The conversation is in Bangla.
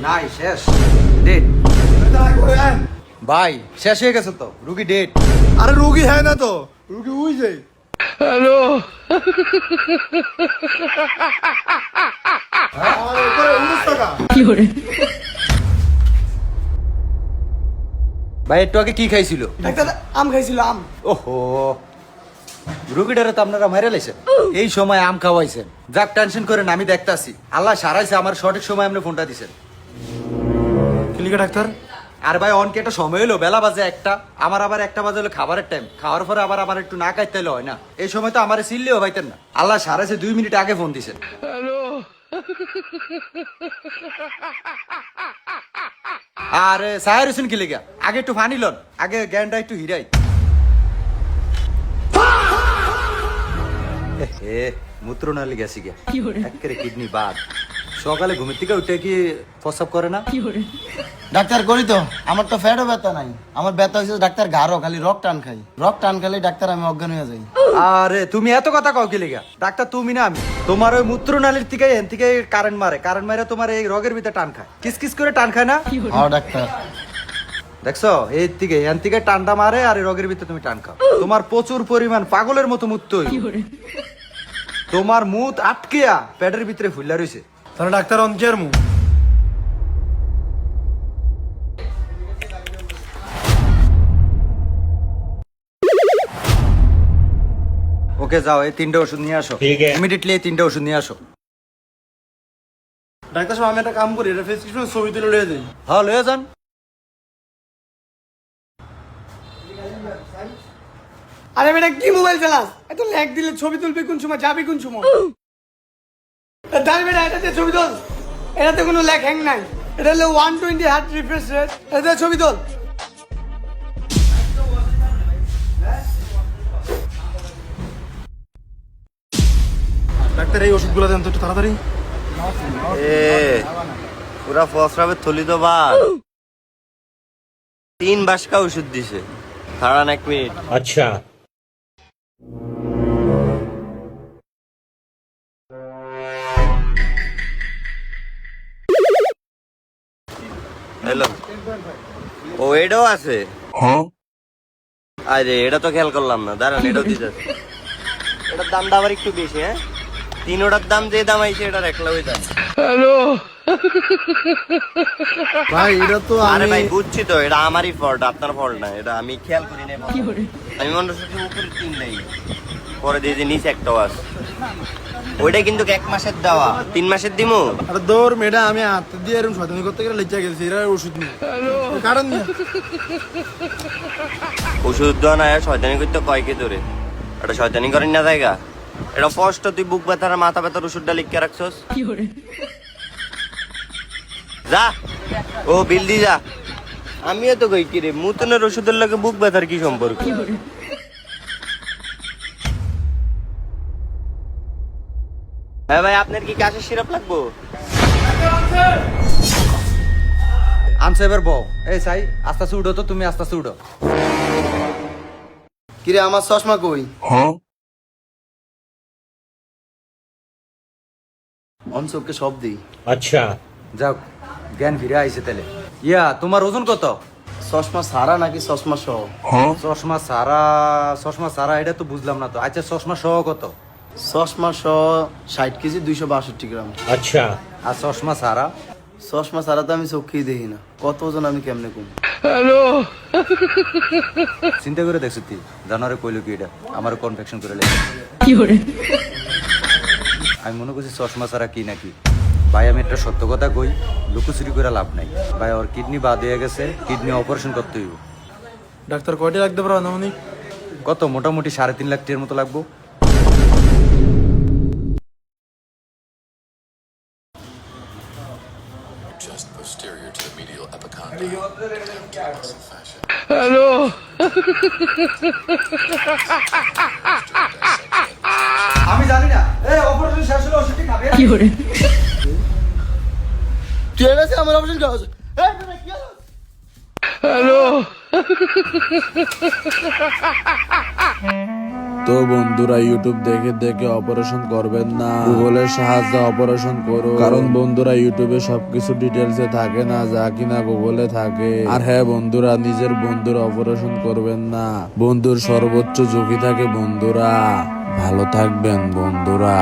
নাই, শেষ ডেট। ভাই শেষ হয়ে গেছে তো, রুগী ডেট। আরে রুগী হ্যাঁ না তো, রুগী উই যায়। হ্যালো। ভাই একটু আগে কি খাইছিল? ডাক্তার আম খাইছিল, আম। ওহো, রুগীটারে তো আপনারা মাইরা লাইছেন। এই সময় আম খাওয়াইছেন। যাক, টেনশন করেন, আমি দেখতাছি। আল্লাহ সারাইছে, আমার সঠিক সময় আপনি ফোনটা দিছেন। ক্লিনিকা ডাক্তার। আর ভাই অনকে একটা সময় হলো, বেলা বাজে একটা, আমার আবার একটা বাজে হলো খাবারের টাইম। খাওয়ার পরে আবার আমার একটু না খাইতে হয় না, এই সময় তো আমার চিল্লেও পাইতেন না। আল্লাহ সারাইছে, 2 মিনিট আগে ফোন দিছেন। হ্যালো। আর সাহের হোসেন কি লেগা আগে একটু ফানি লন, আগে জ্ঞানটা একটু হিরাই। মূত্র না লেগেছি গিয়া, একেবারে কিডনি বাদ। সকালে ঘুমের থেকে উঠে কি প্রস্রাব করে না? ডাক্তার করি তো, আমার তো ফ্যাটও ব্যথা নাই, আমার ব্যথা হয়েছে ডাক্তার ঘাড়ও, খালি রক টান খাই, রক টান খালি ডাক্তার আমি অজ্ঞান হয়ে যাই। আরে তুমি এত কথা কও কি লেগা? ডাক্তার তুমি না আমি। তোমার ওই মূত্র নালীর থেকে এন থেকে কারেন্ট মারে তোমার এই রগের ভিতরে টান খায়, কিস করে টান খায় না? হ্যাঁ ডাক্তার। দেখছো, এই থেকে এন থেকে টানটা মারে আর এই রগের ভিতরে তুমি টান খাও। তোমার প্রচুর পরিমাণ পাগলের মতো মূত্র, তোমার মুত আটকিয়া পেটের ভিতরে ফুল্লা রয়েছে। তাহলে ডাক্তার অনকের মু। ওকে যাও, এই 3টে ওষুধ নিয়ে আসো। ইমিডিয়েটলি এই 3টে ওষুধ নিয়ে আসো। ডাক্তার সাহেব আমি একটা কাম করি, এটা প্রেসক্রিপশন ছবি তুলে লয়ে যাই। হ্যাঁ, লয়ে যান। আরে বেটা কি মোবাইল চালাস? এত ল্যাগ দিলে ছবি তুলবি কোন সময়, যাবি কোন সময়? দাঁড় বেটা, এটাতে ছবি তোল। এটাতে কোনো ল্যাগ হ্যাং নাই। এটা হলো 120 হার্ট রিফ্রেশ রেট। এটাতে ছবি তোল। ডাক্তার এই ওষুধগুলো দেন তো একটু তাড়াতাড়ি। পুরা ফসরাবের থলি তো বাদ। 3 বাসকা ওষুধ দিছে, দাঁড়ান 1 মিনিট। আচ্ছা। হ্যালো, ও এটাও আছে? আরে এটা তো খেয়াল করলাম না, দাঁড়ান এটাও দিতে। এটার দামটা আবার একটু বেশি। হ্যাঁ, 3টার দাম যে দাম আইছে এটার একলা ওই দাম। হ্যালো। ভাই এটা তো আরে আমি ভাই বুঝছি তো, এটা আমারই ফল্ট, আপনার ফল্ট না। এটা আমি খেয়াল করি না। আমি মনে হচ্ছে উপরে 3 নেই, পরে দিয়ে যে নিচে একটাও আছে। ওইটা কিন্তু 1 মাসের দেওয়া, 3 মাসের দিমু। আরে দৌড় মেয়েটা, আমি হাত দিয়ে এরকম শয়তানি করতে গেলে লেগে গেছে। এরা ওষুধ নেই কারণ নেই। ওষুধ দেওয়া না, শয়তানি করতে কয় কে ধরে? এটা শয়তানি করেন না জায়গা। এটা স্পষ্ট তুই বুক ব্যথার মাথা ব্যথার ওষুধটা লিখে রাখছস। যা, ও বিল দি যা। আমিও তো কই কি রে, মুতনের ওষুধের লগে বুক ব্যথার কি সম্পর্ক? হ্যাঁ ভাই, আপনার কি কাশির সিরাপ লাগবো? আনছে এবার বউ। এই সাই, আস্তে আস্তে উঠো তো, তুমি আস্তে আস্তে উঠো। কিরে আমার চশমা কই? অনসবকে সব দিই। আচ্ছা। যাও, জ্ঞান ফিরে আইছে তাহলে। ইয়া, তোমার ওজন কত? চশমা সারা নাকি চশমা সহ? চশমা সারা এটা তো বুঝলাম না তো। আচ্ছা, চশমা সহ কত? চশমা সহ 60 কেজি 262 গ্রাম। আচ্ছা। আর চশমা সারা? চশমা সারা তো আমি চোখেই দেখি না, কত ওজন আমি কেমনে কম? হ্যালো। চিন্তা করে দেখছো তুই, জানারে কইলো কি এটা আমার কনফেকশন করে লেগে। আমি মনে করছি চশমা ছাড়া কি নাকি। ভাই আমি একটা সত্য কথা কই, লুকোচুরি করে লাভ নাই ভাই। ওর কিডনি বাদ হয়ে গেছে, কিডনি অপারেশন করতে হইব। ডাক্তার কয়টা রাখতে পারো আনুমানিক? কত? মোটামুটি 3.5 লাখ টাকার মতো লাগবো। Just posterior to the medial epicondyle. Hello. আমি জানি না। এই অপারেশন শেষ হলে ওষুধ খাবে। তুই এনেছে আমার অপারেশন করা আছে। হ্যালো। তো বন্ধুরা ইউটিউব দেখে দেখে অপারেশন করবেন না, গুগলের সাহায্যে অপারেশন করো। কারণ বন্ধুরা ইউটিউবে সবকিছু ডিটেলসে থাকে না, যা কিনা গুগলে থাকে। আর হ্যাঁ বন্ধুরা, নিজের বন্ধুর অপারেশন করবেন না, বন্ধুর সর্বোচ্চ ঝুঁকি থাকে বন্ধুরা। ভালো থাকবেন বন্ধুরা।